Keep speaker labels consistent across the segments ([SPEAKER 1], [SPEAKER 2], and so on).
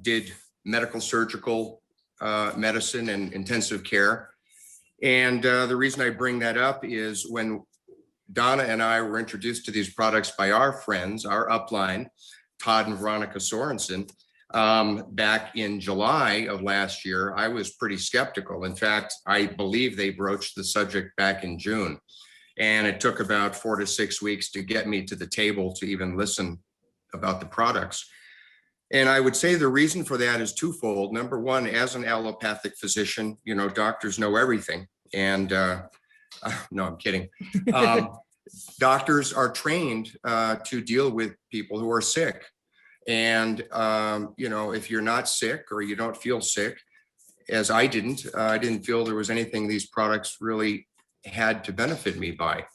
[SPEAKER 1] did medical surgical medicine and intensive care. And the reason I bring that up is when Donna and I were introduced to these products by our friends, our upline, Todd and Veronica Sorensen, back in July of last year, I was pretty skeptical. In fact, I believe they broached the subject back in June. And it took about 4 to 6 weeks to get me to the table to even listen about the products. And I would say the reason for that is twofold. Number one, as an allopathic physician, you know, doctors know everything. And no, I'm kidding. Doctors are trained to deal with people who are sick. And, you know, if you're not sick or you don't feel sick, as I didn't feel there was anything these products really had to benefit me by.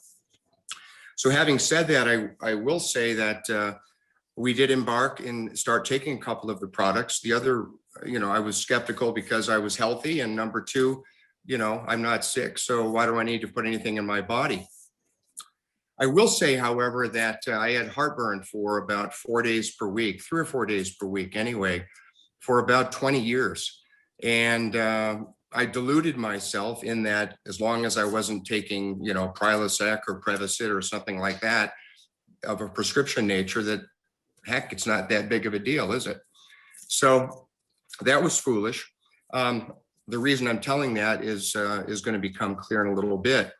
[SPEAKER 1] So having said that, I will say that we did embark and start taking a couple of the products. The other, you know, I was skeptical because I was healthy. And number two, you know, I'm not sick. So why do I need to put anything in my body? I will say, however, that I had heartburn for about 4 days per week, 3 or 4 days per week anyway, for about 20 years. And I deluded myself in that as long as I wasn't taking, you know, Prilosec or Prevacid or something like that of a prescription nature, that heck, it's not that big of a deal, is it? So that was foolish. The reason I'm telling that is going to become clear in a little bit.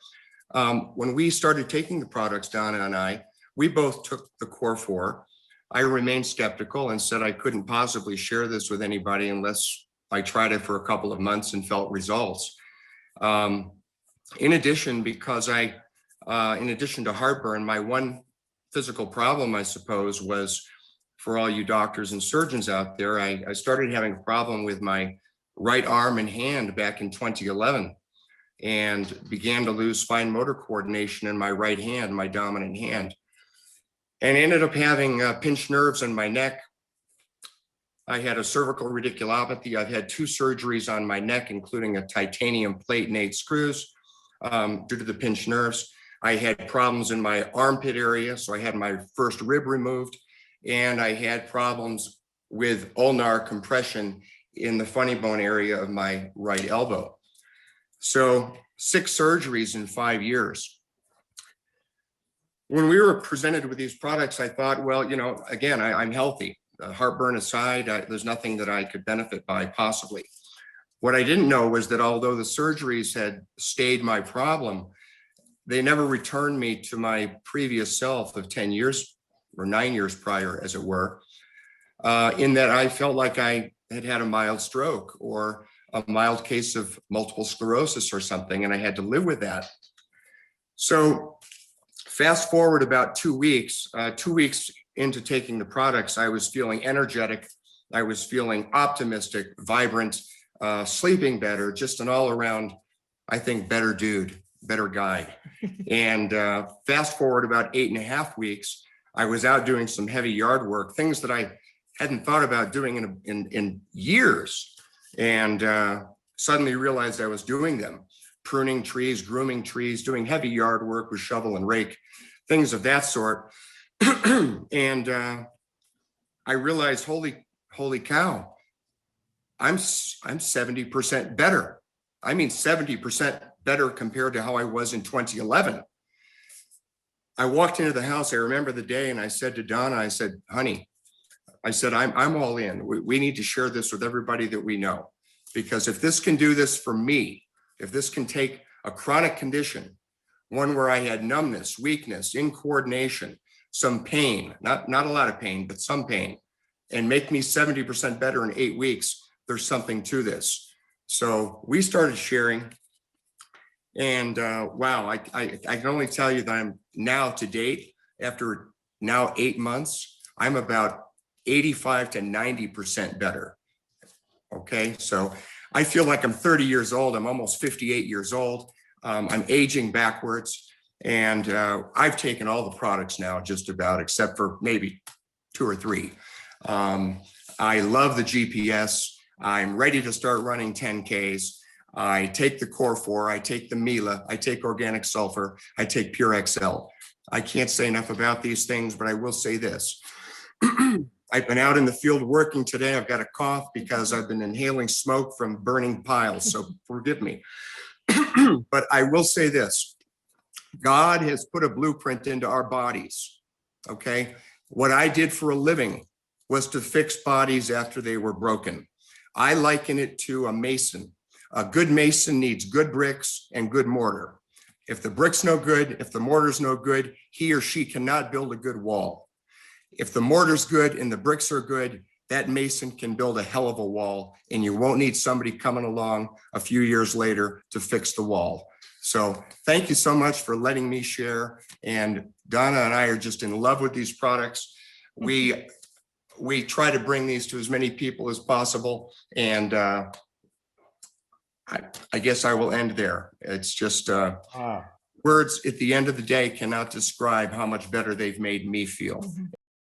[SPEAKER 1] When we started taking the products, Donna and I, we both took the Core4. I remained skeptical and said I couldn't possibly share this with anybody unless I tried it for a couple of months and felt results. In addition, because in addition to heartburn, my one physical problem, I suppose, was for all you doctors and surgeons out there, I started having a problem with my right arm and hand back in 2011 and began to lose fine motor coordination in my right hand, my dominant hand, and ended up having pinched nerves in my neck. I had a cervical radiculopathy. I've had 2 surgeries on my neck, including a titanium plate and 8 screws due to the pinched nerves. I had problems in my armpit area, so I had my first rib removed, and I had problems with ulnar compression in the funny bone area of my right elbow. So 6 surgeries in 5 years. When we were presented with these products, I thought, well, you know, again, I'm healthy. Heartburn aside, there's nothing that I could benefit by possibly. What I didn't know was that although the surgeries had stayed my problem, they never returned me to my previous self of 10 years or 9 years prior, as it were, in that I felt like I had a mild stroke or a mild case of multiple sclerosis or something, and I had to live with that. So fast forward about 2 weeks, 2 weeks into taking the products, I was feeling energetic. I was feeling optimistic, vibrant, sleeping better, just an all around, I think, better dude, better guy. And fast forward about 8.5 weeks, I was out doing some heavy yard work, things that I hadn't thought about doing in years. And suddenly realized I was doing them, pruning trees, grooming trees, doing heavy yard work with shovel and rake, things of that sort. And I realized, holy cow, I'm 70% better. I mean, 70% better compared to how I was in 2011. I walked into the house, I remember the day, and I said to Donna, I said, honey, I said, I'm all in. We need to share this with everybody that we know, because if this can do this for me, if this can take a chronic condition, one where I had numbness, weakness, incoordination, some pain, not a lot of pain, but some pain, and make me 70% better in 8 weeks, there's something to this. So we started sharing, and wow, I can only tell you that I'm now to date, after now 8 months, I'm about 85 to 90% better. Okay, so I feel like I'm 30 years old. I'm almost 58 years old. I'm aging backwards, and I've taken all the products now, just about, except for maybe 2 or 3. I love the GPS. I'm ready to start running 10Ks. I take the Core4, I take the Mila, I take organic sulfur, I take Pure XL. I can't say enough about these things, but I will say this. I've been out in the field working today. I've got a cough because I've been inhaling smoke from burning piles, so forgive me. But I will say this, God has put a blueprint into our bodies, okay? What I did for a living was to fix bodies after they were broken. I liken it to a mason. A good mason needs good bricks and good mortar. If the brick's no good, if the mortar's no good, he or she cannot build a good wall. If the mortar's good and the bricks are good, that mason can build a hell of a wall, and you won't need somebody coming along a few years later to fix the wall. So thank you so much for letting me share. And Donna and I are just in love with these products. We try to bring these to as many people as possible. And I guess I will end there. It's just words at the end of the day cannot describe how much better they've made me feel.